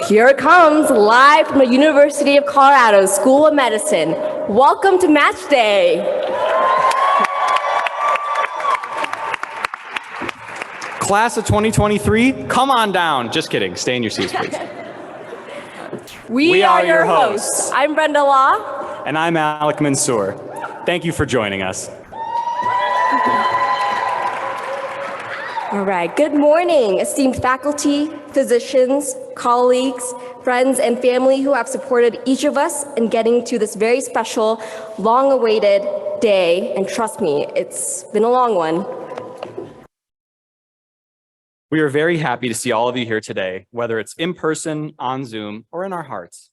Here it comes, live from the University of Colorado School of Medicine. Welcome to Match Day. Class of 2023, come on down. Just kidding. Stay in your seats, please. We are your hosts. I'm Brenda Law. And I'm Alec Mansour. Thank you for joining us. All right, good morning, esteemed faculty, physicians, colleagues, friends, and family who have supported each of us in getting to this very special, long-awaited day. And trust me, it's been a long one. We are very happy to see all of you here today, whether it's in person, on Zoom, or in our hearts.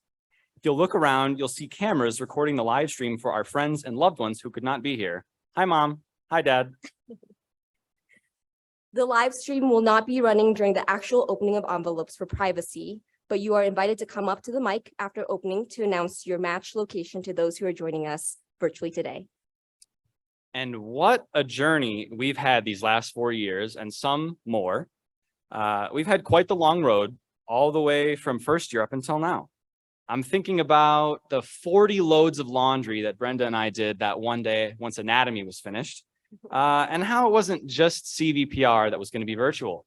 If you'll look around, you'll see cameras recording the live stream for our friends and loved ones who could not be here. Hi, Mom. Hi, Dad. The live stream will not be running during the actual opening of envelopes for privacy, but you are invited to come up to the mic after opening to announce your match location to those who are joining us virtually today. And what a journey we've had these last 4 years and some more. We've had quite the long road all the way from first year up until now. I'm thinking about the 40 loads of laundry that Brenda and I did that one day once anatomy was finished. And how it wasn't just CVPR that was going to be virtual.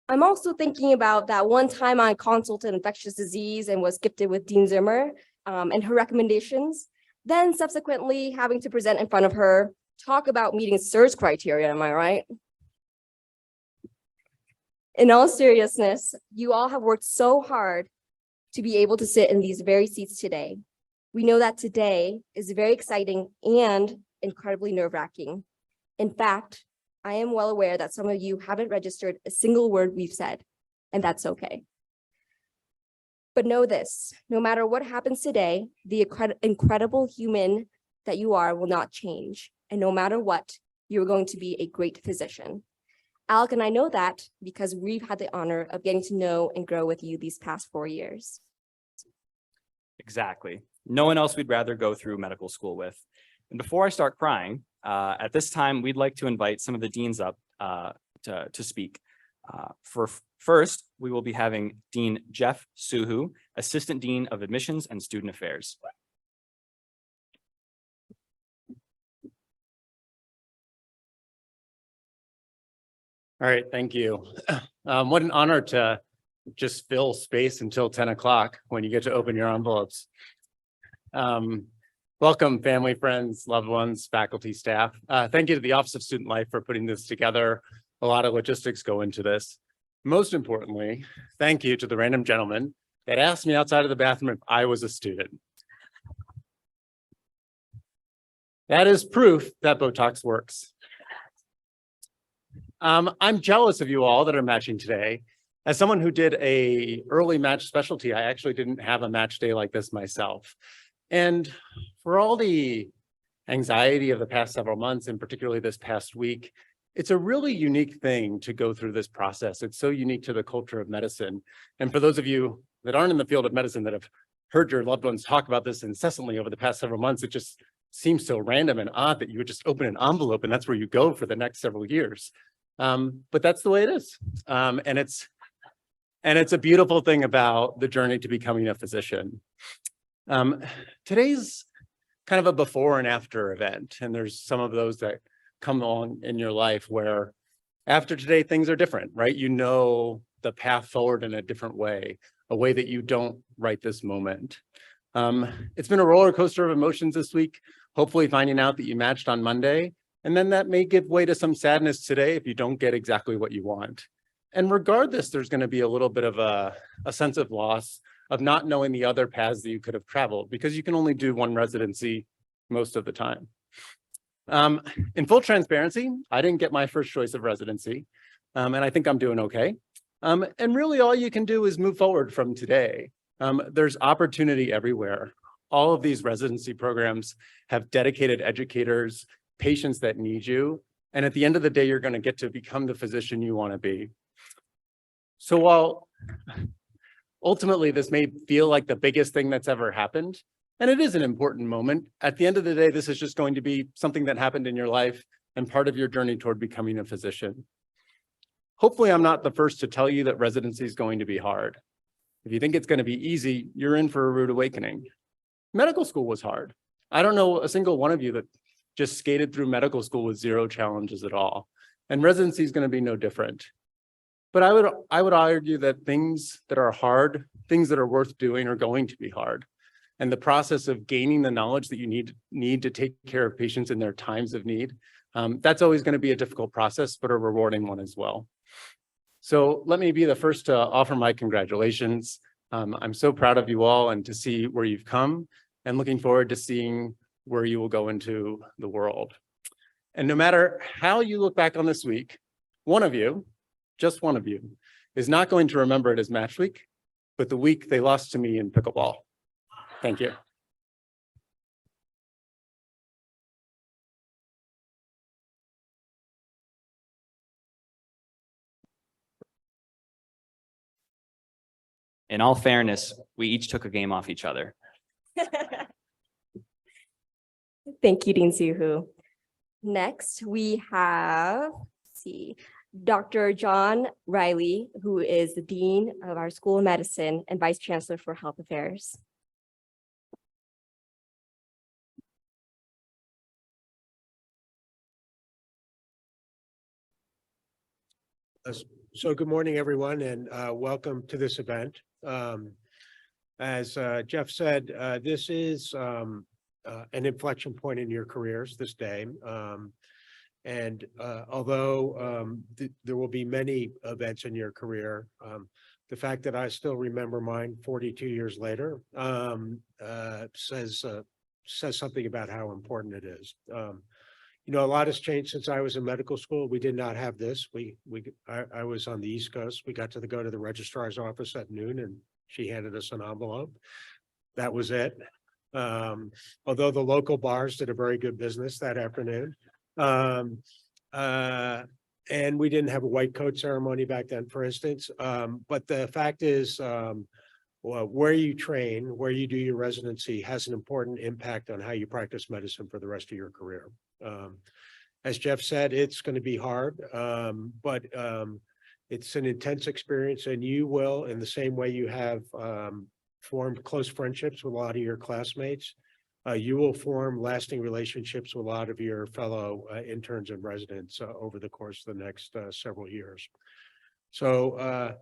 I'm also thinking about that one time I consulted infectious disease and was gifted with Dean Zimmer and her recommendations. Then subsequently having to present in front of her, talk about meeting surge criteria, am I right? In all seriousness, you all have worked so hard to be able to sit in these very seats today. We know that today is very exciting and incredibly nerve-wracking. In fact, I am well aware that some of you haven't registered a single word we've said, and that's okay. But know this, no matter what happens today, the incredible human that you are will not change. And no matter what, you're going to be a great physician. Alec and I know that because we've had the honor of getting to know and grow with you these past 4 years. Exactly. No one else we'd rather go through medical school with. And before I start crying, at this time, we'd like to invite some of the deans up to speak. First, we will be having Dean Jeff Suhu, Assistant Dean of Admissions and Student Affairs. All right, thank you. What an honor to just fill space until 10 o'clock when you get to open your envelopes. Welcome, family, friends, loved ones, faculty, staff. Thank you to the Office of Student Life for putting this together. A lot of logistics go into this. Most importantly, thank you to the random gentleman that asked me outside of the bathroom if I was a student. That is proof that Botox works. I'm jealous of you all that are matching today. As someone who did an early match specialty, I actually didn't have a match day like this myself. And for all the anxiety of the past several months, and particularly this past week, it's a really unique thing to go through this process. It's so unique to the culture of medicine. And for those of you that aren't in the field of medicine that have heard your loved ones talk about this incessantly over the past several months, it just seems so random and odd that you would just open an envelope and that's where you go for the next several years. But that's the way it is. And it's a beautiful thing about the journey to becoming a physician. Today's kind of a before and after event, and there's some of those that come along in your life where after today things are different, right? You know the path forward in a different way, a way that you don't right this moment. It's been a roller coaster of emotions this week, hopefully finding out that you matched on Monday, and then that may give way to some sadness today if you don't get exactly what you want. And regardless, there's going to be a little bit of a sense of loss of not knowing the other paths that you could have traveled because you can only do one residency most of the time. In full transparency, I didn't get my first choice of residency, and I think I'm doing okay. And really all you can do is move forward from today. There's opportunity everywhere. All of these residency programs have dedicated educators, patients that need you. And at the end of the day, you're going to get to become the physician you want to be. So while ultimately this may feel like the biggest thing that's ever happened, and it is an important moment, at the end of the day, this is just going to be something that happened in your life and part of your journey toward becoming a physician. Hopefully, I'm not the first to tell you that residency is going to be hard. If you think it's going to be easy, you're in for a rude awakening. Medical school was hard. I don't know a single one of you that just skated through medical school with zero challenges at all. And residency is going to be no different. But I would argue that things that are hard, things that are worth doing are going to be hard. And the process of gaining the knowledge that you need to take care of patients in their times of need, that's always going to be a difficult process, but a rewarding one as well. So let me be the first to offer my congratulations. I'm so proud of you all and to see where you've come, and looking forward to seeing where you will go into the world. And no matter how you look back on this week, one of you, just one of you, is not going to remember it as match week, but the week they lost to me in pickleball. Thank you. In all fairness, we each took a game off each other. Thank you, Dean Suhu. Next, we have, let's see, Dr. John Riley, who is the Dean of our School of Medicine and Vice Chancellor for Health Affairs. So good morning, everyone, and welcome to this event. As Jeff said, this is an inflection point in your careers this day. And although there will be many events in your career, the fact that I still remember mine 42 years later says something about how important it is. You know, a lot has changed since I was in medical school. We did not have this. I was on the East Coast. We got to go to the registrar's office at noon, and she handed us an envelope. That was it. Although the local bars did a very good business that afternoon. And we didn't have a white coat ceremony back then, for instance. But the fact is, well, where you train, where you do your residency has an important impact on how you practice medicine for the rest of your career. As Jeff said, it's going to be hard, but it's an intense experience, and you will, in the same way you have formed close friendships with a lot of your classmates, you will form lasting relationships with a lot of your fellow interns and residents over the course of the next several years. So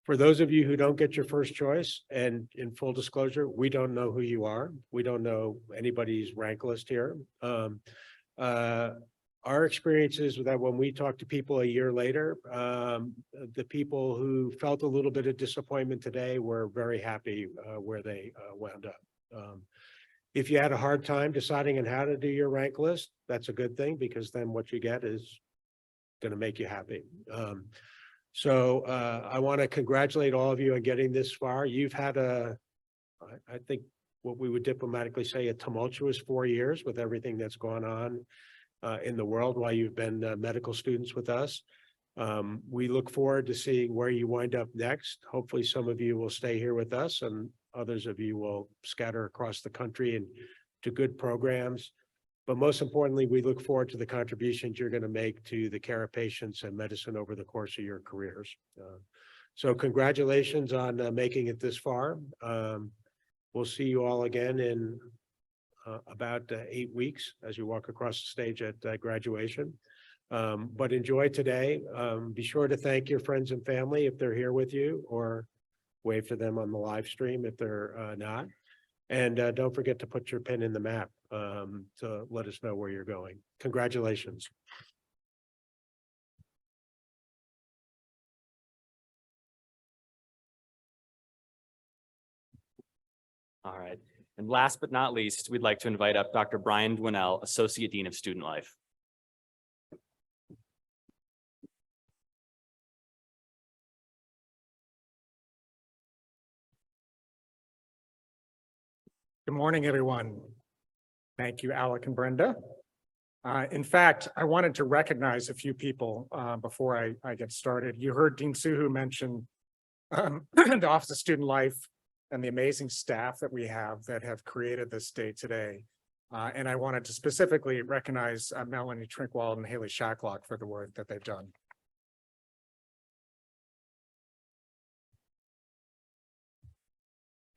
for those of you who don't get your first choice, and in full disclosure, we don't know who you are. We don't know anybody's rank list here. Our experience is that when we talk to people a year later, the people who felt a little bit of disappointment today were very happy where they wound up. If you had a hard time deciding on how to do your rank list, that's a good thing, because then what you get is going to make you happy. So I want to congratulate all of you on getting this far. You've had I think what we would diplomatically say, a tumultuous 4 years with everything that's gone on in the world while you've been medical students with us. We look forward to seeing where you wind up next. Hopefully some of you will stay here with us, and others of you will scatter across the country and to good programs. But most importantly, we look forward to the contributions you're going to make to the care of patients and medicine over the course of your careers. So congratulations on making it this far. We'll see you all again in about 8 weeks as you walk across the stage at graduation. But enjoy today. Be sure to thank your friends and family if they're here with you, or wave to them on the live stream if they're not. And don't forget to put your pin in the map to let us know where you're going. Congratulations. All right. And last but not least, we'd like to invite up Dr. Brian Dwinell, Associate Dean of Student Life. Good morning, everyone. Thank you, Alec and Brenda. In fact, I wanted to recognize a few people before I get started. You heard Dean Suhu mention the Office of Student Life and the amazing staff that we have that have created this day today. And I wanted to specifically recognize Melanie Trinkwald and Haley Shacklock for the work that they've done.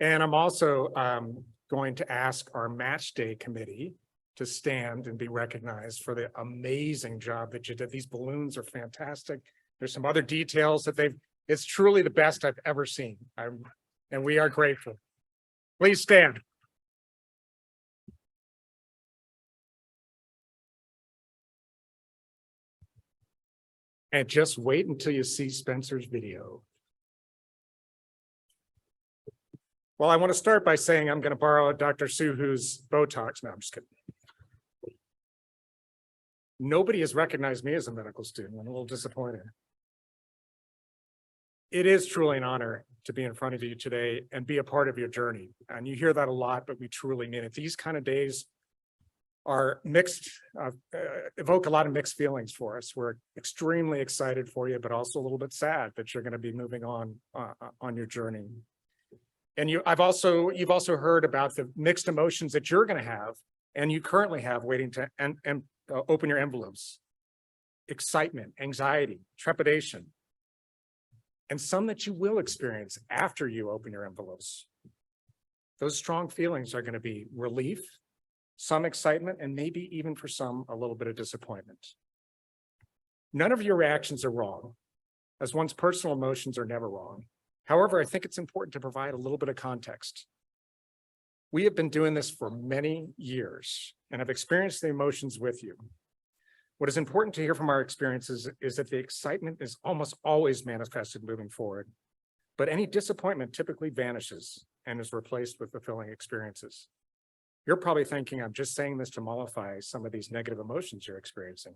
And I'm also going to ask our match day committee to stand and be recognized for the amazing job that you did. These balloons are fantastic. There's some other details that it's truly the best I've ever seen. And we are grateful. Please stand. And just wait until you see Spencer's video. Well, I want to start by saying I'm going to borrow Dr. Suhu's Botox. No, I'm just kidding. Nobody has recognized me as a medical student. I'm a little disappointed. It is truly an honor to be in front of you today and be a part of your journey. And you hear that a lot, but we truly mean it. These kind of days are mixed, evoke a lot of mixed feelings for us. We're extremely excited for you, but also a little bit sad that you're going to be moving on your journey. And you've also heard about the mixed emotions that you're going to have, and you currently have waiting to open your envelopes. Excitement, anxiety, trepidation, and some that you will experience after you open your envelopes. Those strong feelings are going to be relief, some excitement, and maybe even for some, a little bit of disappointment. None of your reactions are wrong, as one's personal emotions are never wrong. However, I think it's important to provide a little bit of context. We have been doing this for many years and have experienced the emotions with you. What is important to hear from our experiences is that the excitement is almost always manifested moving forward, but any disappointment typically vanishes and is replaced with fulfilling experiences. You're probably thinking, I'm just saying this to mollify some of these negative emotions you're experiencing.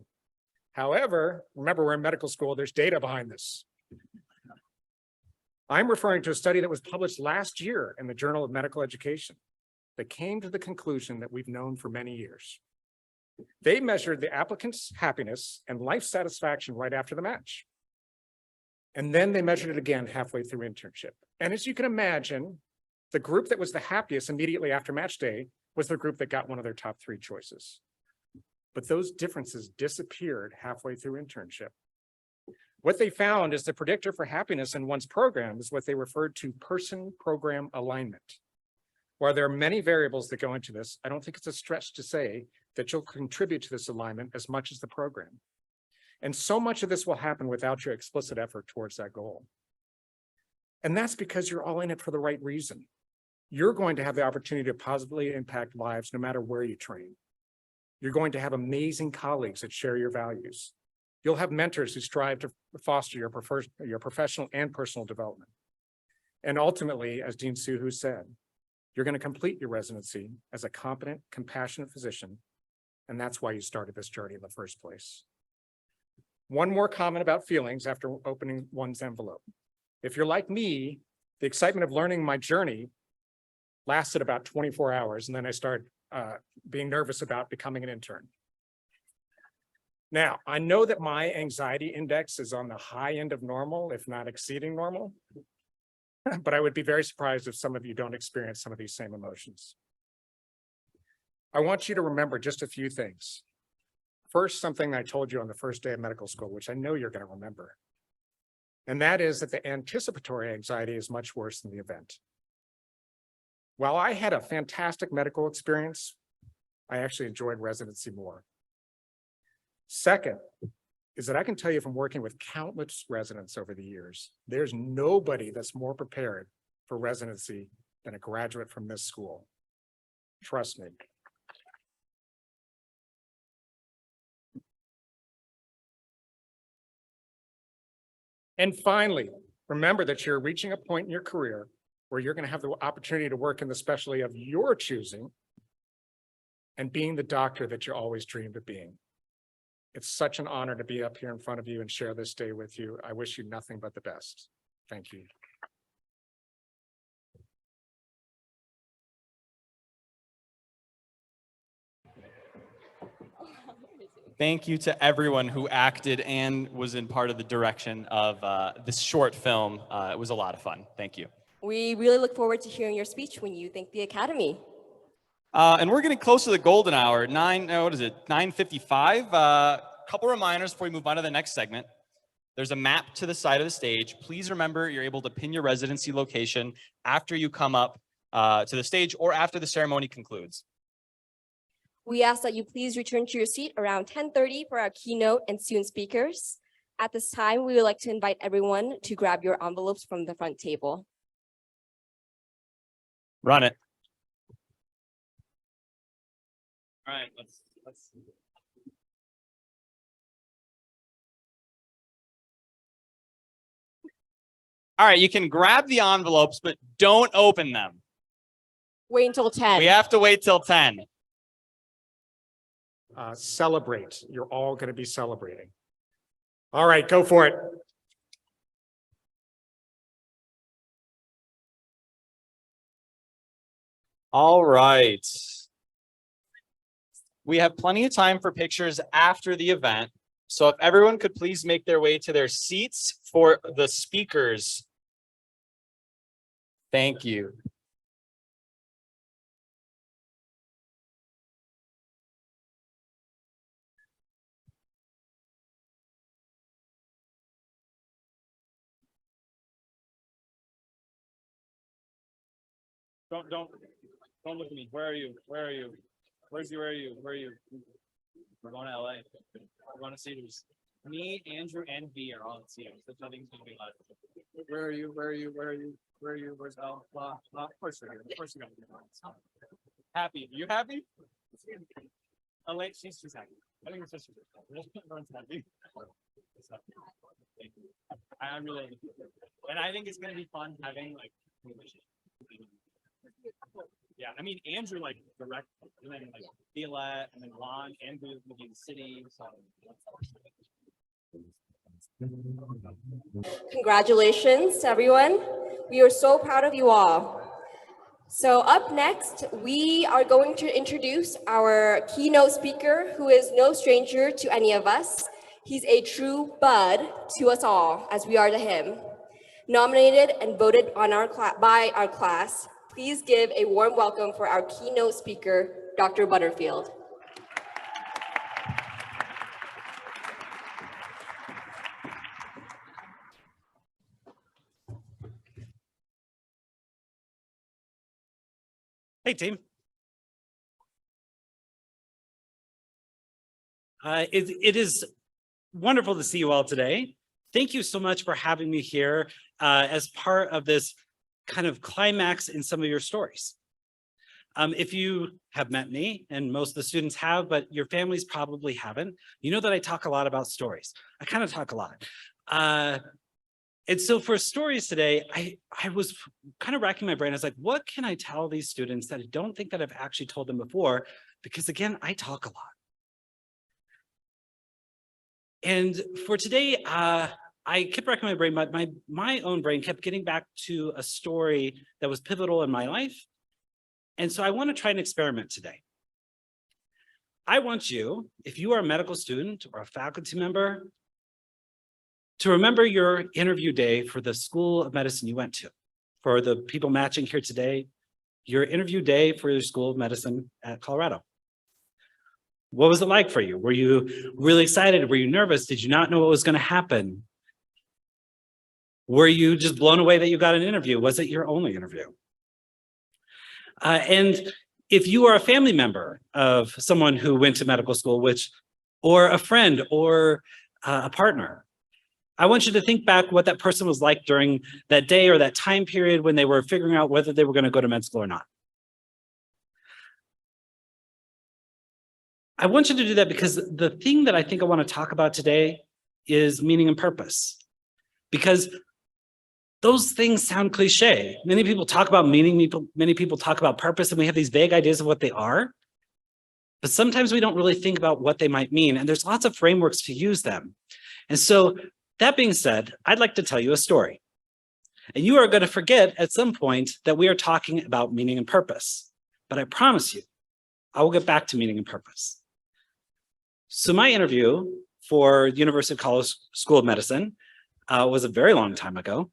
However, remember, we're in medical school, there's data behind this. I'm referring to a study that was published last year in the Journal of Medical Education that came to the conclusion that we've known for many years. They measured the applicant's happiness and life satisfaction right after the match. And then they measured it again halfway through internship. And as you can imagine, the group that was the happiest immediately after match day was the group that got one of their top 3 choices. But those differences disappeared halfway through internship. What they found is the predictor for happiness in one's program is what they referred to person-program alignment. While there are many variables that go into this, I don't think it's a stretch to say that you'll contribute to this alignment as much as the program. And so much of this will happen without your explicit effort towards that goal. And that's because you're all in it for the right reason. You're going to have the opportunity to positively impact lives no matter where you train. You're going to have amazing colleagues that share your values. You'll have mentors who strive to foster your professional and personal development. And ultimately, as Dean Suhu said, you're going to complete your residency as a competent, compassionate physician, and that's why you started this journey in the first place. One more comment about feelings after opening one's envelope. If you're like me, the excitement of learning my journey lasted about 24 hours, and then I started being nervous about becoming an intern. Now, I know that my anxiety index is on the high end of normal, if not exceeding normal, but I would be very surprised if some of you don't experience some of these same emotions. I want you to remember just a few things. First, something I told you on the first day of medical school, which I know you're going to remember. And that is that the anticipatory anxiety is much worse than the event. While I had a fantastic medical experience, I actually enjoyed residency more. Second is that I can tell you from working with countless residents over the years, there's nobody that's more prepared for residency than a graduate from this school. Trust me. And finally, remember that you're reaching a point in your career where you're going to have the opportunity to work in the specialty of your choosing and being the doctor that you always dreamed of being. It's such an honor to be up here in front of you and share this day with you. I wish you nothing but the best. Thank you. Thank you to everyone who acted and was in part of the direction of this short film. It was a lot of fun. Thank you. We really look forward to hearing your speech when you thank the Academy. And we're getting close to the golden hour, 9:55. Couple reminders before we move on to the next segment. There's a map to the side of the stage. Please remember you're able to pin your residency location after you come up to the stage or after the ceremony concludes. We ask that you please return to your seat around 10:30 for our keynote and student speakers. At this time, we would like to invite everyone to grab your envelopes from the front table. Run it. All right, let's. All right, you can grab the envelopes, but don't open them. Wait until 10. We have to wait till 10. Celebrate. You're all going to be celebrating. All right, go for it. All right. We have plenty of time for pictures after the event. So if everyone could please make their way to their seats for the speakers. Thank you. Don't look at me. Where are you? Where are you? Where are you? We're going to LA. We're going to Cedars. Me, Andrew, and V are all at Cedars. There's nothing's gonna be left. Where are you? Where's L? Of course you're here. Of course you're gonna be happy. You happy? She's happy. I think it's just everyone's happy. I'm really, and I think it's gonna be fun having like. Yeah, I mean Andrew like direct, and then like Violette, and then Lon, Andrew will be in the city. So. Congratulations to everyone. We are so proud of you all. So up next, we are going to introduce our keynote speaker, who is no stranger to any of us. He's a true bud to us all, as we are to him. Nominated and voted on by our class, please give a warm welcome for our keynote speaker, Dr. Butterfield. Hey, team. It is wonderful to see you all today. Thank you so much for having me here as part of this kind of climax in some of your stories. If you have met me, and most of the students have, but your families probably haven't, you know that I talk a lot about stories. I kind of talk a lot. And so for stories today, I was kind of racking my brain. I was like, what can I tell these students that I don't think that I've actually told them before? Because again, I talk a lot. And for today, I kept racking my brain, but my own brain kept getting back to a story that was pivotal in my life. And so I want to try an experiment today. I want you, if you are a medical student or a faculty member, to remember your interview day for the School of Medicine you went to. For the people matching here today, your interview day for your School of Medicine at Colorado. What was it like for you? Were you really excited? Were you nervous? Did you not know what was going to happen? Were you just blown away that you got an interview? Was it your only interview? And if you are a family member of someone who went to medical school, or a friend or a partner, I want you to think back what that person was like during that day or that time period when they were figuring out whether they were going to go to med school or not. I want you to do that because the thing that I think I want to talk about today is meaning and purpose. Because those things sound cliche. Many people talk about meaning, many people talk about purpose, and we have these vague ideas of what they are. But sometimes we don't really think about what they might mean, and there's lots of frameworks to use them. And so that being said, I'd like to tell you a story. And you are going to forget at some point that we are talking about meaning and purpose. But I promise you, I will get back to meaning and purpose. So my interview for University College School of Medicine was a very long time ago.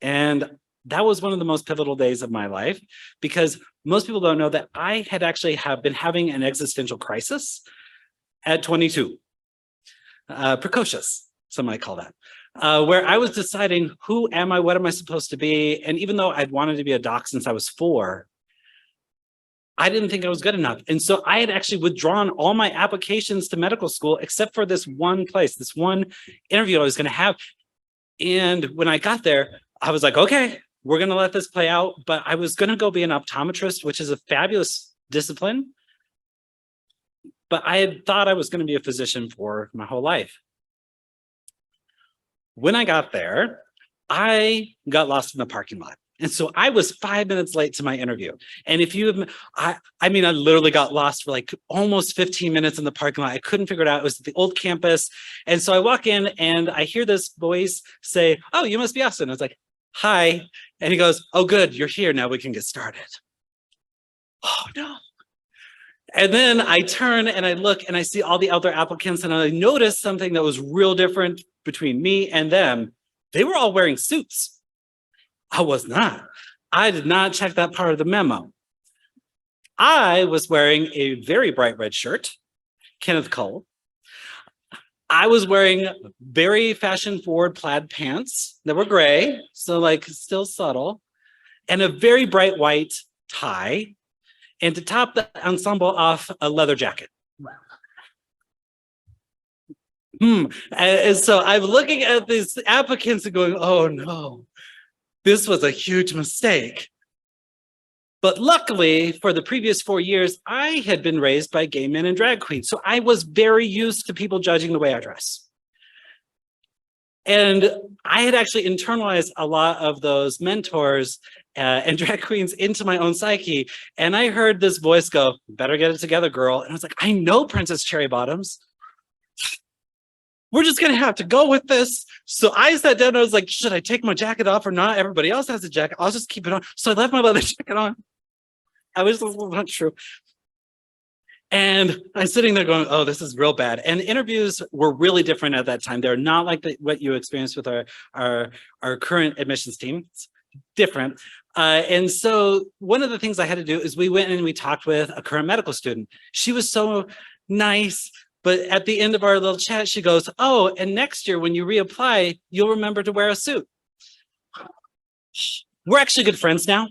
And that was one of the most pivotal days of my life, because most people don't know that I had actually been having an existential crisis at 22. Precocious, some might call that, where I was deciding, who am I? What am I supposed to be? And even though I'd wanted to be a doc since I was 4, I didn't think I was good enough. And so I had actually withdrawn all my applications to medical school, except for this one place, this one interview I was going to have. And when I got there, I was like, okay, we're going to let this play out. But I was going to go be an optometrist, which is a fabulous discipline. But I had thought I was going to be a physician for my whole life. When I got there, I got lost in the parking lot. And so I was 5 minutes late to my interview. And if you have, I mean, I literally got lost for like almost 15 minutes in the parking lot. I couldn't figure it out. It was the old campus. And so I walk in and I hear this voice say, "Oh, you must be Austin." I was like, "Hi." And he goes, "Oh, good. You're here. Now we can get started." Oh, no. And then I turn and I look and I see all the other applicants and I noticed something that was real different between me and them. They were all wearing suits. I was not. I did not check that part of the memo. I was wearing a very bright red shirt, Kenneth Cole. I was wearing very fashion forward plaid pants that were gray, so like still subtle, and a very bright white tie. And to top the ensemble off, a leather jacket. And so I'm looking at these applicants and going, oh no, this was a huge mistake. But luckily, for the previous 4 years, I had been raised by gay men and drag queens. So I was very used to people judging the way I dress. And I had actually internalized a lot of those mentors and drag queens into my own psyche. And I heard this voice go, "Better get it together, girl." And I was like, I know Princess Cherry Bottoms. We're just gonna have to go with this. So I sat down and I was like, should I take my jacket off or not? Everybody else has a jacket. I'll just keep it on. So I left my leather jacket on. I was not true. And I'm sitting there going, oh, this is real bad. And interviews were really different at that time. They're not like what you experienced with our current admissions team. It's different. And so one of the things I had to do is we went and we talked with a current medical student. She was so nice. But at the end of our little chat, she goes, "Oh, and next year when you reapply, you'll remember to wear a suit." We're actually good friends now.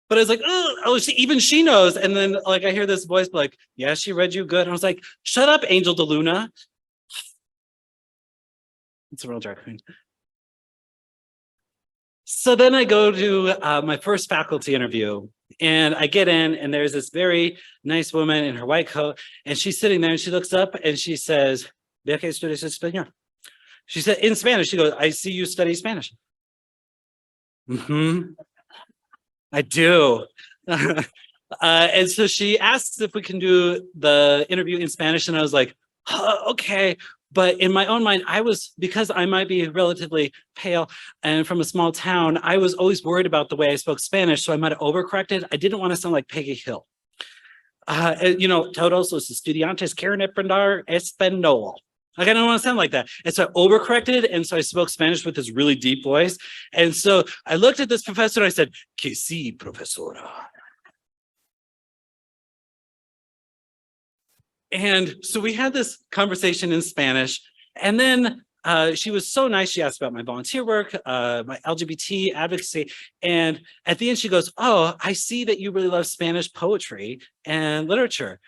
But I was like, oh, even she knows. And then like I hear this voice like, "Yeah, she read you good." And I was like, shut up, Angel DeLuna. It's a real drag queen. So then I go to my first faculty interview. And I get in and there's this very nice woman in her white coat and she's sitting there and she looks up and she says, "¿De qué estudias español?" She said in Spanish, she goes, "I see you study Spanish." I do. And so she asks if we can do the interview in Spanish and I was like, okay. But in my own mind, because I might be relatively pale and from a small town, I was always worried about the way I spoke Spanish. So I might have overcorrected. I didn't want to sound like Peggy Hill. Todos los estudiantes quieren aprender español. Like, I don't want to sound like that. And so I overcorrected. And so I spoke Spanish with this really deep voice. And so I looked at this professor and I said, "Que sí, profesora." And so we had this conversation in Spanish, and then she was so nice. She asked about my volunteer work, my LGBT advocacy. And at the end, she goes, "Oh, I see that you really love Spanish poetry and literature.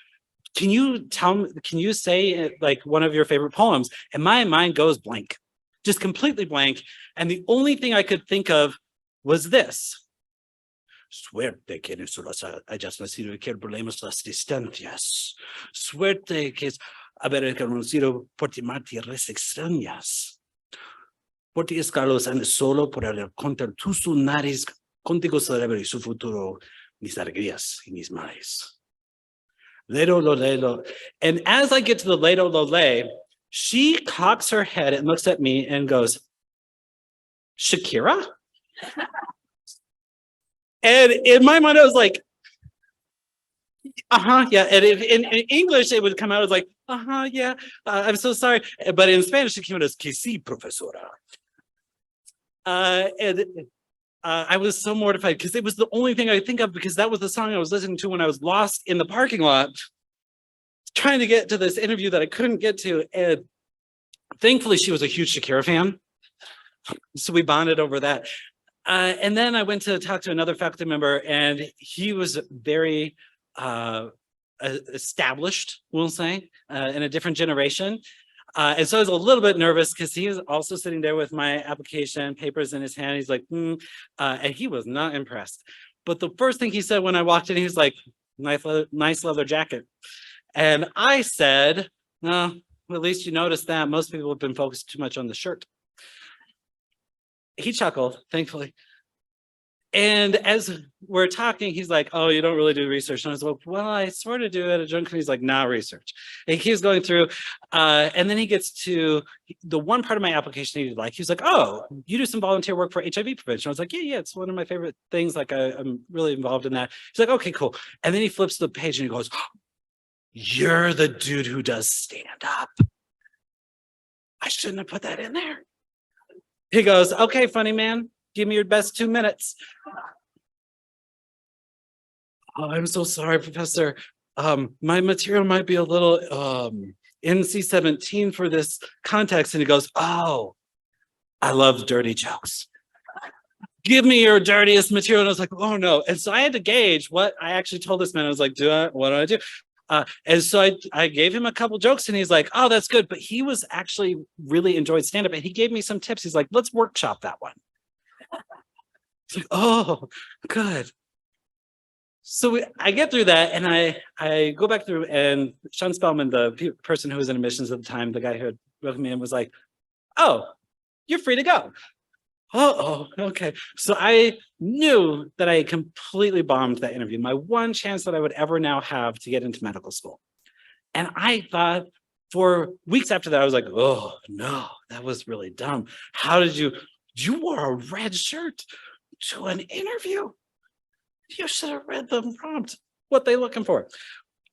Can you say like one of your favorite poems?" And my mind goes blank, just completely blank. And the only thing I could think of was this. Suerte que en eso hayas nacido y que el problema es las distancias. Suerte que es haber conocido por ti mar tierras extrañas. Por ti escalos andes solo por el contra tus lunares. Contigo celebro y su futuro, mis alegrías y mis males. Ledo lo lelo. And as I get to the ledo lo le, she cocks her head and looks at me and goes, "Shakira?" And in my mind, I was like, yeah. And in English, it would come out as like, yeah, I'm so sorry. But in Spanish, it came out as "Que sí, profesora." I was so mortified because it was the only thing I think of because that was the song I was listening to when I was lost in the parking lot, trying to get to this interview that I couldn't get to. And thankfully, she was a huge Shakira fan. So we bonded over that. And then I went to talk to another faculty member, and he was very established, we'll say, in a different generation. And so I was a little bit nervous because he was also sitting there with my application papers in his hand. He's like, and he was not impressed. But the first thing he said when I walked in, he was like, nice leather jacket. And I said, no, at least you noticed that. Most people have been focused too much on the shirt. He chuckled, thankfully. And as we're talking, he's like, oh, you don't really do research. And I was like, well, I sort of do at a joint. He's like, nah, research. And he keeps going through. And then he gets to the one part of my application he did like. He was like, oh, you do some volunteer work for HIV prevention. I was like, yeah, it's one of my favorite things. Like I'm really involved in that. He's like, okay, cool. And then he flips the page and he goes, you're the dude who does stand up. I shouldn't have put that in there. He goes, okay, funny man. Give me your best 2 minutes. Oh, I'm so sorry, Professor. My material might be a little NC-17 for this context. And he goes, oh, I love dirty jokes. Give me your dirtiest material. And I was like, oh no. And so I had to gauge what I actually told this man. I was like, what do I do? And so I gave him a couple jokes and he's like, oh, that's good. But he was actually really enjoyed stand-up and he gave me some tips. He's like, let's workshop that one. It's like, oh, good. So I get through that and I go back through and Sean Spellman, the person who was in admissions at the time, the guy who had with me and was like, oh, you're free to go. Oh, okay. So I knew that I completely bombed that interview, my one chance that I would ever now have to get into medical school. And I thought for weeks after that, I was like, oh no, that was really dumb. How did you wore a red shirt to an interview? You should have read the prompt, what they looking for.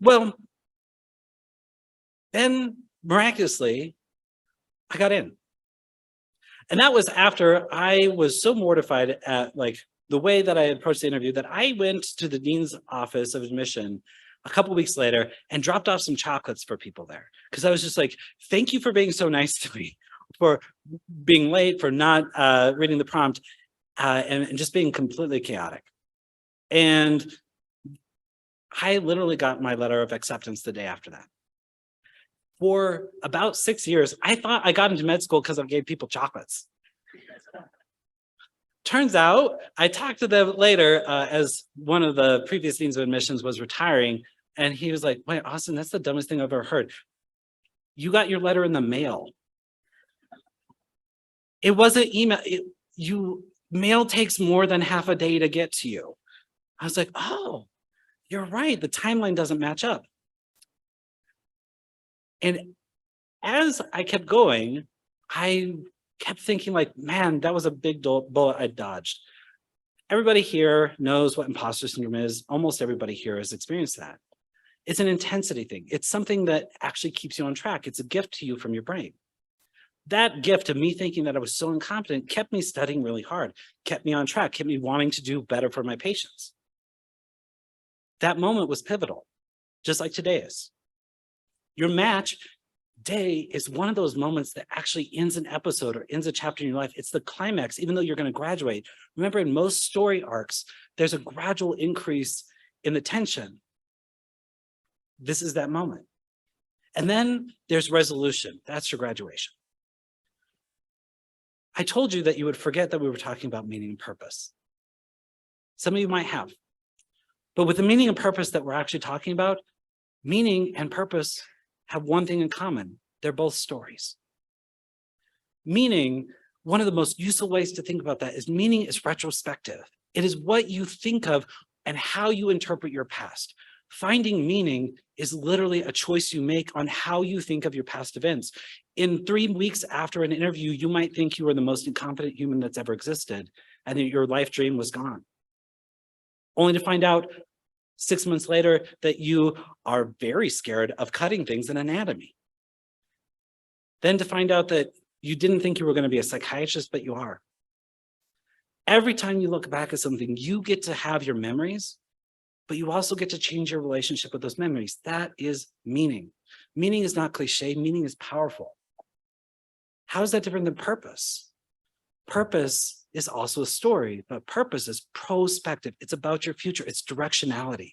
Well, then miraculously, I got in. And that was after I was so mortified at like the way that I approached the interview that I went to the dean's office of admission a couple of weeks later and dropped off some chocolates for people there. Because I was just like, thank you for being so nice to me, for being late, for not reading the prompt, and just being completely chaotic. And I literally got my letter of acceptance the day after that. For about 6 years, I thought I got into med school because I gave people chocolates. Turns out, I talked to them later as one of the previous deans of admissions was retiring, and he was like, wait, Austin, that's the dumbest thing I've ever heard. You got your letter in the mail. It wasn't email. Mail takes more than half a day to get to you. I was like, oh, you're right. The timeline doesn't match up. And as I kept going, I kept thinking like, man, that was a big bullet I dodged. Everybody here knows what imposter syndrome is. Almost everybody here has experienced that. It's an intensity thing. It's something that actually keeps you on track. It's a gift to you from your brain. That gift of me thinking that I was so incompetent kept me studying really hard, kept me on track, kept me wanting to do better for my patients. That moment was pivotal, just like today is. Your match day is one of those moments that actually ends an episode or ends a chapter in your life. It's the climax, even though you're going to graduate. Remember, in most story arcs, there's a gradual increase in the tension. This is that moment. And then there's resolution. That's your graduation. I told you that you would forget that we were talking about meaning and purpose. Some of you might have. But with the meaning and purpose that we're actually talking about, meaning and purpose have one thing in common. They're both stories. Meaning, one of the most useful ways to think about that is meaning is retrospective. It is what you think of and how you interpret your past. Finding meaning is literally a choice you make on how you think of your past events. In 3 weeks after an interview, you might think you were the most incompetent human that's ever existed and that your life dream was gone. Only to find out 6 months later that you are very scared of cutting things in anatomy. Then to find out that you didn't think you were going to be a psychiatrist, but you are. Every time you look back at something, you get to have your memories, but you also get to change your relationship with those memories. That is meaning. Meaning is not cliche, meaning is powerful. How is that different than purpose? Purpose is also a story, but purpose is prospective. It's about your future. It's directionality.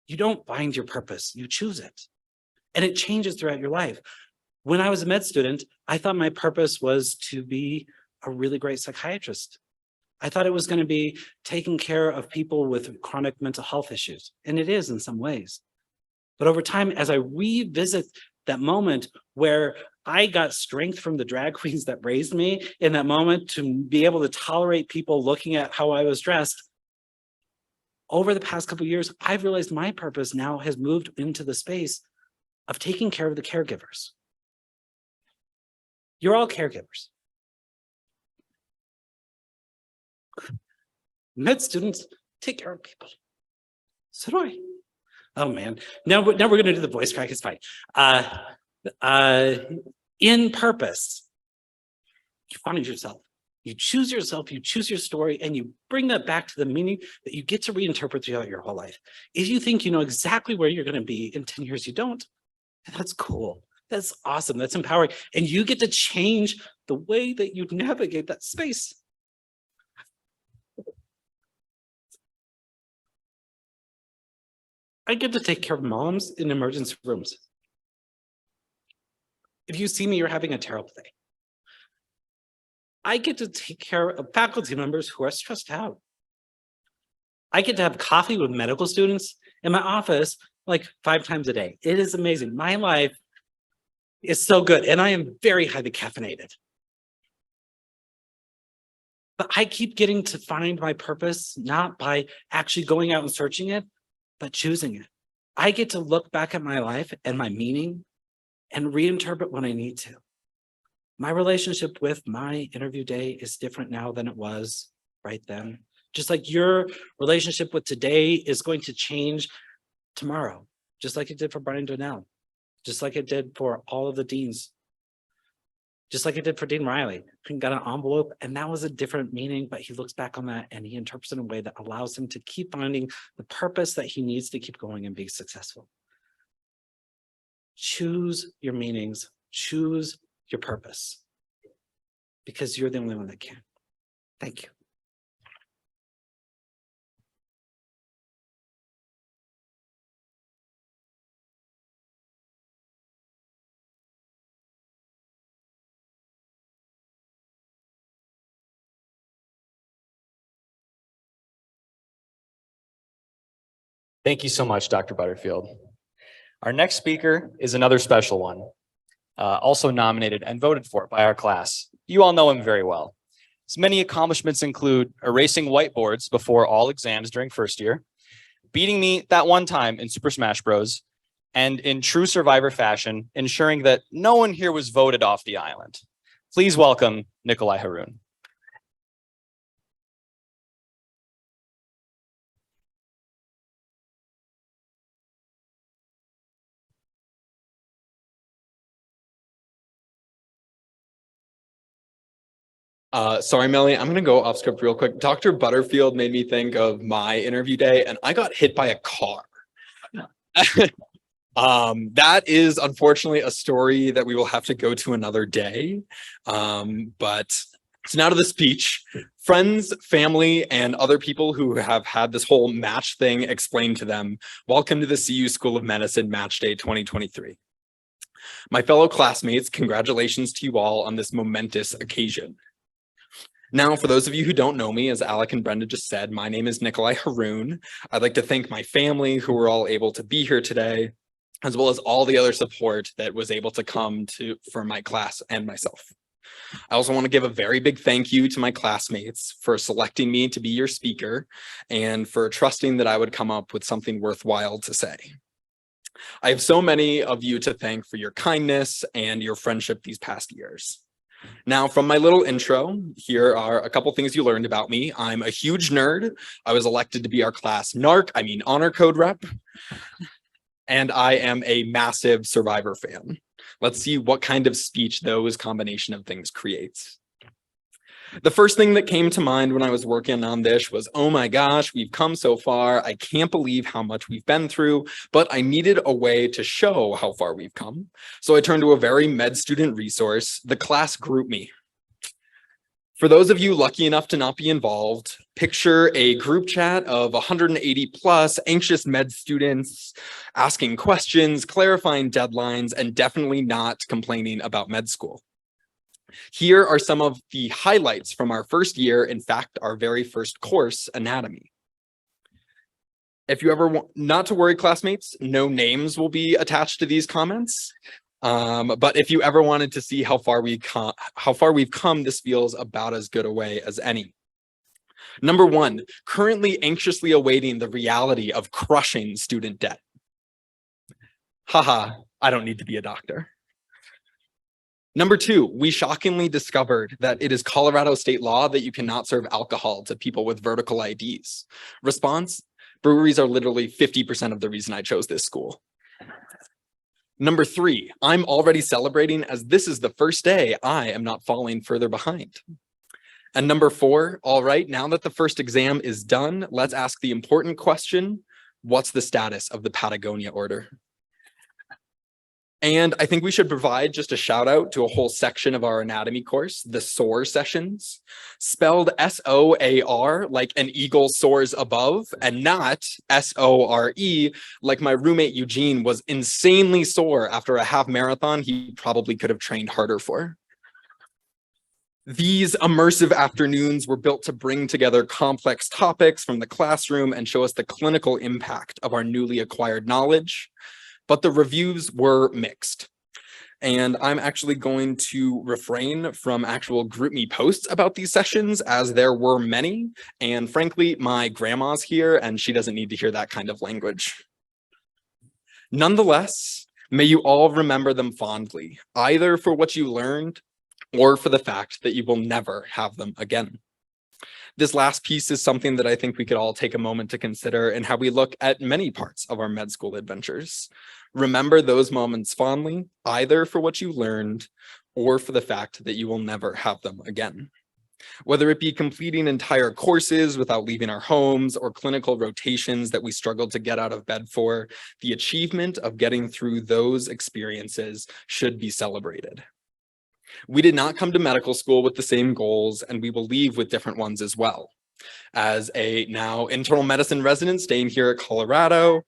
You don't find your purpose, you choose it. And it changes throughout your life. When I was a med student, I thought my purpose was to be a really great psychiatrist. I thought it was going to be taking care of people with chronic mental health issues. And it is in some ways. But over time, as I revisit that moment where I got strength from the drag queens that raised me in that moment to be able to tolerate people looking at how I was dressed, over the past couple of years, I've realized my purpose now has moved into the space of taking care of the caregivers. You're all caregivers. Med students take care of people. So do I. Oh man, now we're gonna do the voice crack, it's fine. In purpose, you find yourself. You choose yourself, you choose your story, and you bring that back to the meaning that you get to reinterpret throughout your whole life. If you think you know exactly where you're gonna be in 10 years, you don't. That's cool. That's awesome. That's empowering. And you get to change the way that you navigate that space. I get to take care of moms in emergency rooms. If you see me, you're having a terrible day. I get to take care of faculty members who are stressed out. I get to have coffee with medical students in my office like 5 times a day. It is amazing. My life is so good, and I am very highly caffeinated. But I keep getting to find my purpose, not by actually going out and searching it, but choosing it. I get to look back at my life and my meaning and reinterpret when I need to. My relationship with my interview day is different now than it was right then. Just like your relationship with today is going to change tomorrow, just like it did for Brian Donnell, just like it did for all of the deans, just like it did for Dean Riley. He got an envelope and that was a different meaning, but he looks back on that and he interprets it in a way that allows him to keep finding the purpose that he needs to keep going and be successful. Choose your meanings, choose your purpose, because you're the only one that can. Thank you. Thank you so much, Dr. Butterfield. Our next speaker is another special one, also nominated and voted for by our class. You all know him very well. His many accomplishments include erasing whiteboards before all exams during first year, beating me that one time in Super Smash Bros, and in true Survivor fashion, ensuring that no one here was voted off the island. Please welcome Nikolai Haroon. Sorry, Melly, I'm gonna go off script real quick. Dr. Butterfield made me think of my interview day and I got hit by a car. That is unfortunately a story that we will have to go to another day. But so now to the speech. Friends, family, and other people who have had this whole match thing explained to them, welcome to the CU School of Medicine Match Day 2023. My fellow classmates, congratulations to you all on this momentous occasion. Now, for those of you who don't know me, as Alec and Brenda just said, my name is Nikolai Haroon. I'd like to thank my family who were all able to be here today, as well as all the other support that was able to come for my class and myself. I also want to give a very big thank you to my classmates for selecting me to be your speaker and for trusting that I would come up with something worthwhile to say. I have so many of you to thank for your kindness and your friendship these past years. Now, from my little intro, here are a couple things you learned about me. I'm a huge nerd. I was elected to be our class honor code rep. And I am a massive Survivor fan. Let's see what kind of speech those combination of things creates. The first thing that came to mind when I was working on this was, oh my gosh, we've come so far. I can't believe how much we've been through, but I needed a way to show how far we've come. So I turned to a very med student resource, the class GroupMe. For those of you lucky enough to not be involved, picture a group chat of 180 plus anxious med students asking questions, clarifying deadlines, and definitely not complaining about med school. Here are some of the highlights from our first year, in fact, our very first course, anatomy. If you ever want, not to worry, classmates, no names will be attached to these comments. But if you ever wanted to see how far we've come, this feels about as good a way as any. Number one, currently anxiously awaiting the reality of crushing student debt. Haha, I don't need to be a doctor. Number two, we shockingly discovered that it is Colorado state law that you cannot serve alcohol to people with vertical IDs. Response, breweries are literally 50% of the reason I chose this school. Number three, I'm already celebrating as this is the first day I am not falling further behind. And number four, all right, now that the first exam is done, let's ask the important question, what's the status of the Patagonia order? And I think we should provide just a shout out to a whole section of our anatomy course, the SOAR sessions, spelled S-O-A-R, like an eagle soars above, and not S-O-R-E, like my roommate Eugene was insanely sore after a half marathon he probably could have trained harder for. These immersive afternoons were built to bring together complex topics from the classroom and show us the clinical impact of our newly acquired knowledge. But the reviews were mixed. And I'm actually going to refrain from actual GroupMe posts about these sessions as there were many. And frankly, my grandma's here and she doesn't need to hear that kind of language. Nonetheless, may you all remember them fondly, either for what you learned or for the fact that you will never have them again. This last piece is something that I think we could all take a moment to consider in how we look at many parts of our med school adventures. Remember those moments fondly, either for what you learned or for the fact that you will never have them again. Whether it be completing entire courses without leaving our homes or clinical rotations that we struggled to get out of bed for, the achievement of getting through those experiences should be celebrated. We did not come to medical school with the same goals, and we will leave with different ones as well. As a now internal medicine resident staying here at Colorado,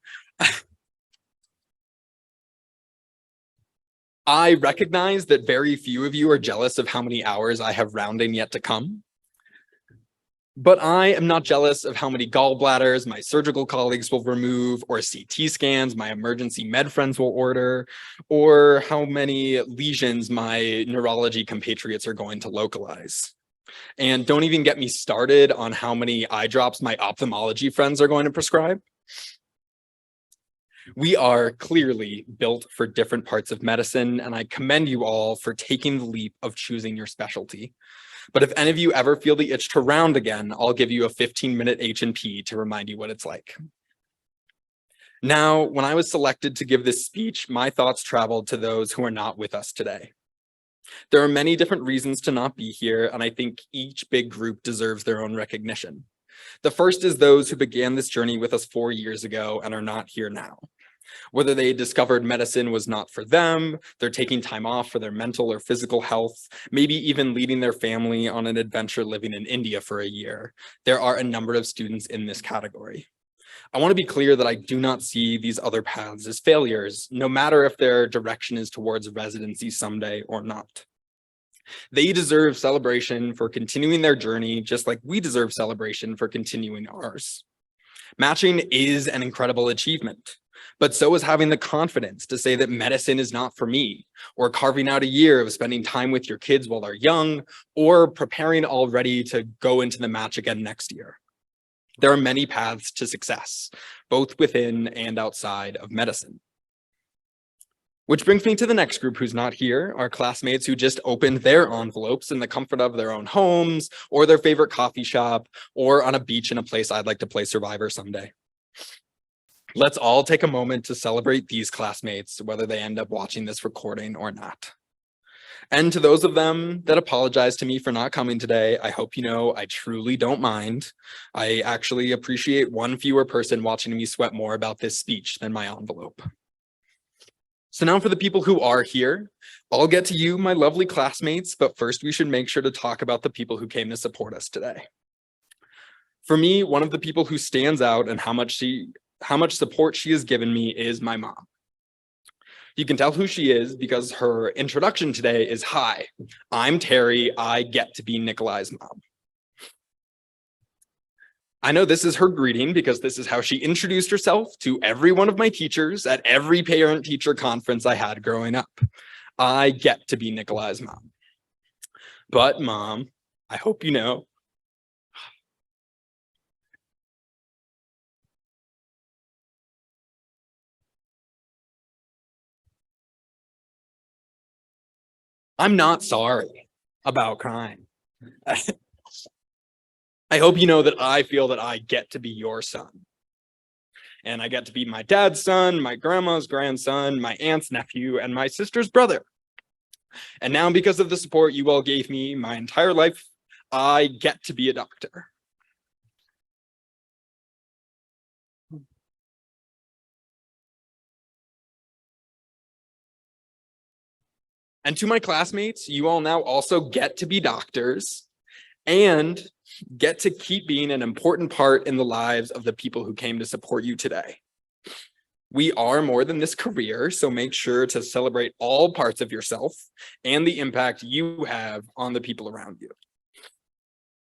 I recognize that very few of you are jealous of how many hours I have rounding yet to come. But I am not jealous of how many gallbladders my surgical colleagues will remove, or CT scans my emergency med friends will order, or how many lesions my neurology compatriots are going to localize. And don't even get me started on how many eye drops my ophthalmology friends are going to prescribe. We are clearly built for different parts of medicine, and I commend you all for taking the leap of choosing your specialty. But if any of you ever feel the itch to round again, I'll give you a 15-minute H&P to remind you what it's like. Now, when I was selected to give this speech, my thoughts traveled to those who are not with us today. There are many different reasons to not be here, and I think each big group deserves their own recognition. The first is those who began this journey with us 4 years ago and are not here now. Whether they discovered medicine was not for them, they're taking time off for their mental or physical health, maybe even leading their family on an adventure living in India for a year. There are a number of students in this category. I want to be clear that I do not see these other paths as failures, no matter if their direction is towards residency someday or not. They deserve celebration for continuing their journey, just like we deserve celebration for continuing ours. Matching is an incredible achievement. But so is having the confidence to say that medicine is not for me, or carving out a year of spending time with your kids while they're young, or preparing already to go into the match again next year. There are many paths to success, both within and outside of medicine. Which brings me to the next group who's not here, our classmates who just opened their envelopes in the comfort of their own homes, or their favorite coffee shop, or on a beach in a place I'd like to play Survivor someday. Let's all take a moment to celebrate these classmates, whether they end up watching this recording or not. And to those of them that apologize to me for not coming today, I hope you know I truly don't mind. I actually appreciate one fewer person watching me sweat more about this speech than my envelope. So now for the people who are here, I'll get to you, my lovely classmates, but first we should make sure to talk about the people who came to support us today. For me, one of the people who stands out and how much support she has given me is my mom. You can tell who she is because her introduction today is, "Hi, I'm Terry. I get to be Nikolai's mom." I know this is her greeting because this is how she introduced herself to every one of my teachers at every parent-teacher conference I had growing up. "I get to be Nikolai's mom." But Mom, I hope you know, I'm not sorry about crying. I hope you know that I feel that I get to be your son. And I get to be my dad's son, my grandma's grandson, my aunt's nephew, and my sister's brother. And now, because of the support you all gave me my entire life, I get to be a doctor. And to my classmates, you all now also get to be doctors and get to keep being an important part in the lives of the people who came to support you today. We are more than this career, so make sure to celebrate all parts of yourself and the impact you have on the people around you.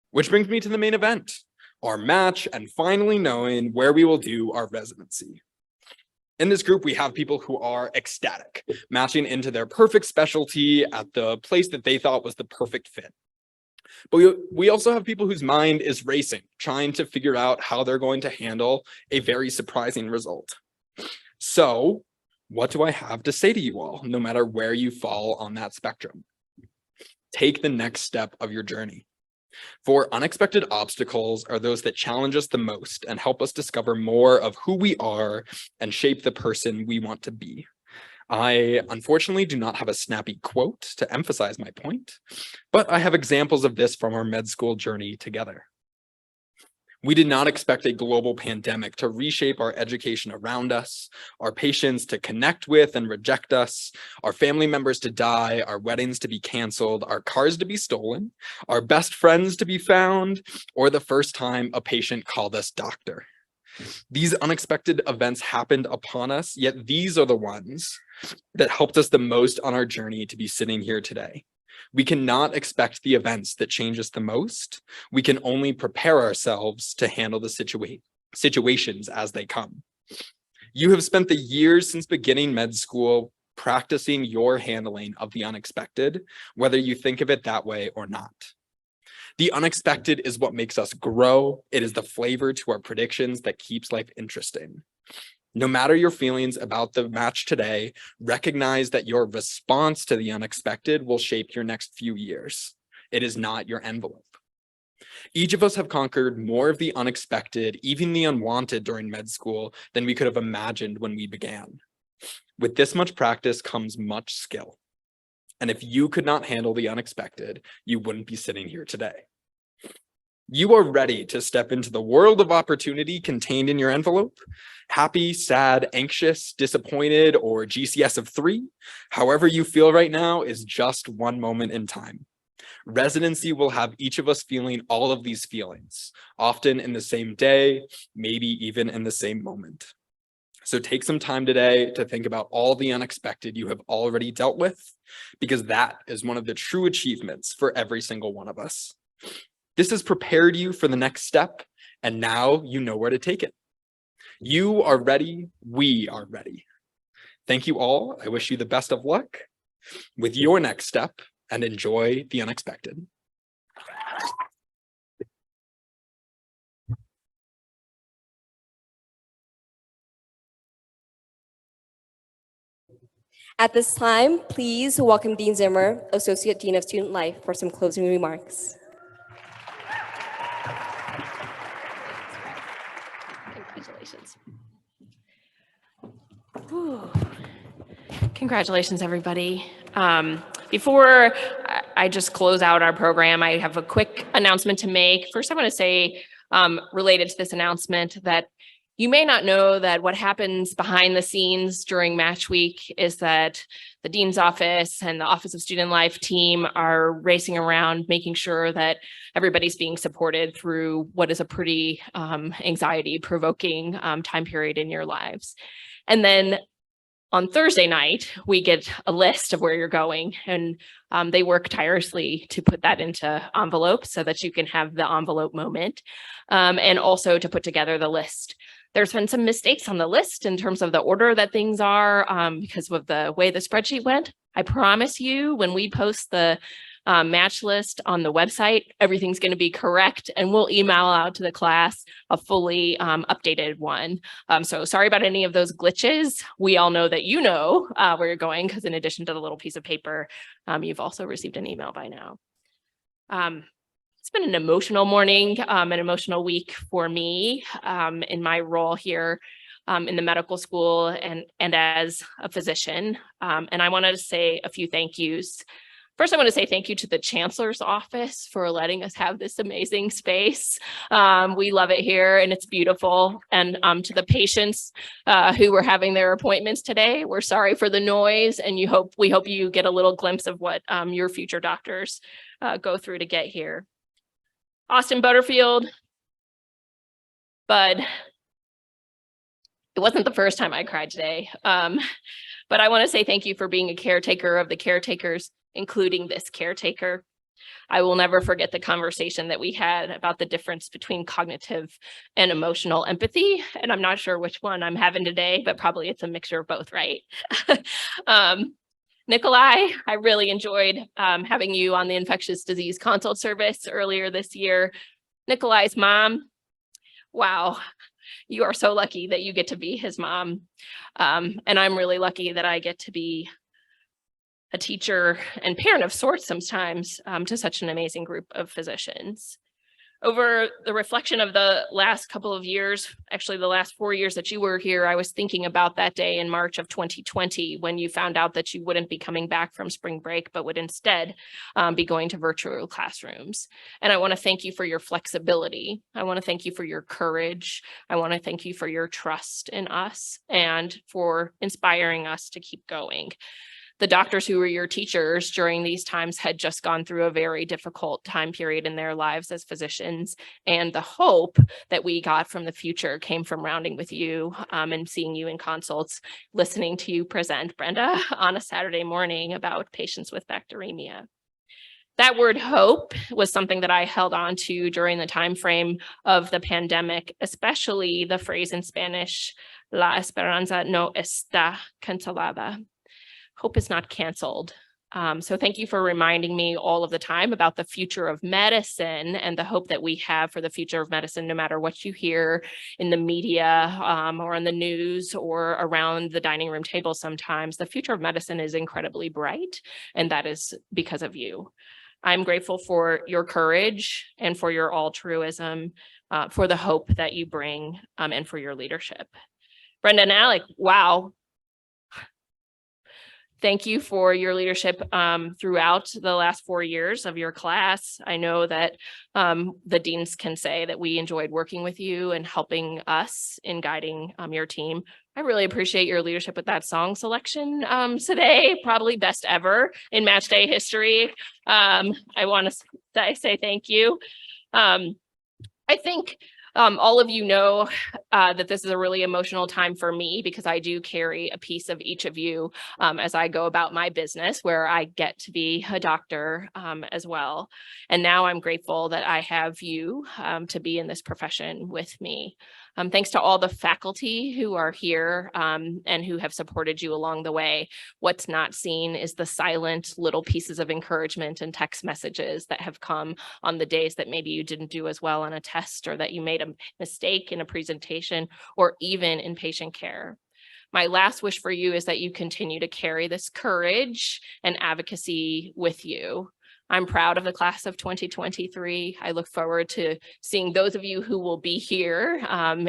Which brings me to the main event, our match, and finally knowing where we will do our residency. In this group, we have people who are ecstatic, matching into their perfect specialty at the place that they thought was the perfect fit. But we also have people whose mind is racing, trying to figure out how they're going to handle a very surprising result. So, what do I have to say to you all, no matter where you fall on that spectrum? Take the next step of your journey. For unexpected obstacles are those that challenge us the most and help us discover more of who we are and shape the person we want to be. I unfortunately do not have a snappy quote to emphasize my point, but I have examples of this from our med school journey together. We did not expect a global pandemic to reshape our education around us, our patients to connect with and reject us, our family members to die, our weddings to be canceled, our cars to be stolen, our best friends to be found, or the first time a patient called us doctor. These unexpected events happened upon us, yet these are the ones that helped us the most on our journey to be sitting here today. We cannot expect the events that change us the most. We can only prepare ourselves to handle the situations as they come. You have spent the years since beginning med school practicing your handling of the unexpected, whether you think of it that way or not. The unexpected is what makes us grow. It is the flavor to our predictions that keeps life interesting. No matter your feelings about the match today, recognize that your response to the unexpected will shape your next few years. It is not your envelope. Each of us have conquered more of the unexpected, even the unwanted during med school than we could have imagined when we began. With this much practice comes much skill. And if you could not handle the unexpected, you wouldn't be sitting here today. You are ready to step into the world of opportunity contained in your envelope. Happy, sad, anxious, disappointed, or GCS of 3, however you feel right now is just one moment in time. Residency will have each of us feeling all of these feelings, often in the same day, maybe even in the same moment. So take some time today to think about all the unexpected you have already dealt with, because that is one of the true achievements for every single one of us. This has prepared you for the next step, and now you know where to take it. You are ready. We are ready. Thank you all. I wish you the best of luck with your next step and enjoy the unexpected. At this time, please welcome Dean Zimmer, Associate Dean of Student Life, for some closing remarks. Congratulations. Whew. Congratulations, everybody. Before I just close out our program, I have a quick announcement to make. First, I want to say, related to this announcement, that You may not know that what happens behind the scenes during match week is that the dean's office and the Office of Student Life team are racing around, making sure that everybody's being supported through what is a pretty anxiety-provoking time period in your lives. And then on Thursday night, we get a list of where you're going, and they work tirelessly to put that into envelopes so that you can have the envelope moment, and also to put together the list. There's been some mistakes on the list in terms of the order that things are because of the way the spreadsheet went. I promise you, when we post the match list on the website, everything's going to be correct, and we'll email out to the class a fully updated one. So sorry about any of those glitches. We all know that you know where you're going, because in addition to the little piece of paper, you've also received an email by now. It's been an emotional morning, an emotional week for me in my role here in the medical school and as a physician. And I wanted to say a few thank yous. First, I want to say thank you to the Chancellor's office for letting us have this amazing space. We love it here and it's beautiful. And to the patients who were having their appointments today, we're sorry for the noise, and we hope you get a little glimpse of what your future doctors go through to get here. Austin Butterfield, Bud, it wasn't the first time I cried today, but I want to say thank you for being a caretaker of the caretakers, including this caretaker. I will never forget the conversation that we had about the difference between cognitive and emotional empathy, and I'm not sure which one I'm having today, but probably it's a mixture of both, right? Nikolai, I really enjoyed having you on the infectious disease consult service earlier this year. Nikolai's mom, wow, you are so lucky that you get to be his mom. And I'm really lucky that I get to be a teacher and parent of sorts sometimes to such an amazing group of physicians. Over the reflection of the last couple of years, actually the last 4 years that you were here, I was thinking about that day in March of 2020 when you found out that you wouldn't be coming back from spring break, but would instead be going to virtual classrooms. And I want to thank you for your flexibility. I want to thank you for your courage. I want to thank you for your trust in us and for inspiring us to keep going. The doctors who were your teachers during these times had just gone through a very difficult time period in their lives as physicians. And the hope that we got from the future came from rounding with you and seeing you in consults, listening to you present, Brenda, on a Saturday morning about patients with bacteremia. That word hope was something that I held on to during the time frame of the pandemic, especially the phrase in Spanish, la esperanza no está cancelada. Hope is not canceled. So thank you for reminding me all of the time about the future of medicine and the hope that we have for the future of medicine, no matter what you hear in the media or on the news or around the dining room table sometimes. The future of medicine is incredibly bright, and that is because of you. I'm grateful for your courage and for your altruism, for the hope that you bring, and for your leadership. Brenda and Alec, wow. Thank you for your leadership throughout the last 4 years of your class. I know that the deans can say that we enjoyed working with you and helping us in guiding your team. I really appreciate your leadership with that song selection today, probably best ever in match day history. I want to say thank you. I think all of you know that this is a really emotional time for me because I do carry a piece of each of you as I go about my business, where I get to be a doctor as well. And now I'm grateful that I have you to be in this profession with me. Thanks to all the faculty who are here and who have supported you along the way. What's not seen is the silent little pieces of encouragement and text messages that have come on the days that maybe you didn't do as well on a test, or that you made a mistake in a presentation, or even in patient care. My last wish for you is that you continue to carry this courage and advocacy with you. I'm proud of the class of 2023. I look forward to seeing those of you who will be here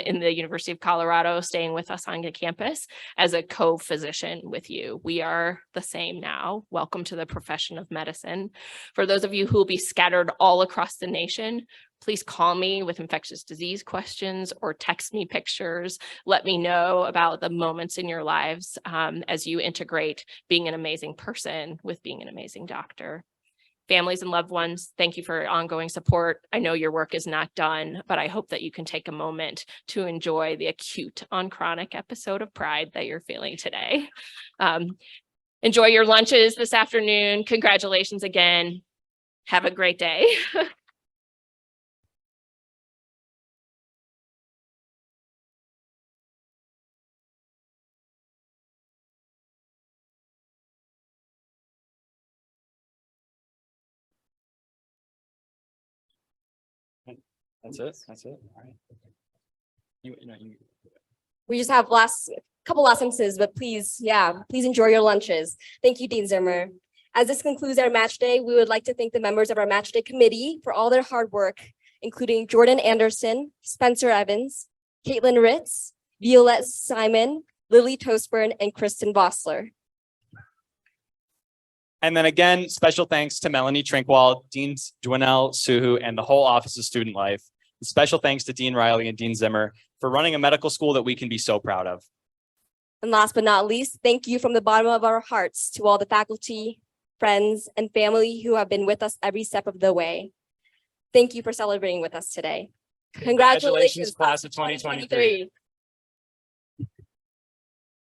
in the University of Colorado, staying with us on the campus as a co-physician with you. We are the same now. Welcome to the profession of medicine. For those of you who will be scattered all across the nation, Please call me with infectious disease questions or text me pictures. Let me know about the moments in your lives as you integrate being an amazing person with being an amazing doctor. Families and loved ones, thank you for your ongoing support. I know your work is not done, but I hope that you can take a moment to enjoy the acute on chronic episode of pride that you're feeling today. Enjoy your lunches this afternoon. Congratulations again. Have a great day. That's it. That's it. All right. You know, We just have couple last sentences, but please, please enjoy your lunches. Thank you, Dean Zimmer. As this concludes our match day, we would like to thank the members of our match day committee for all their hard work, including Jordan Anderson, Spencer Evans, Caitlin Ritz, Violette Simon, Lily Toastburn, and Kristen Vossler. And then again, special thanks to Melanie Trinkwald, Dean Dwinell, Suhu, and the whole Office of Student Life. And special thanks to Dean Riley and Dean Zimmer for running a medical school that we can be so proud of. And last but not least, thank you from the bottom of our hearts to all the faculty, friends, and family who have been with us every step of the way. Thank you for celebrating with us today. Congratulations, Class of 2023.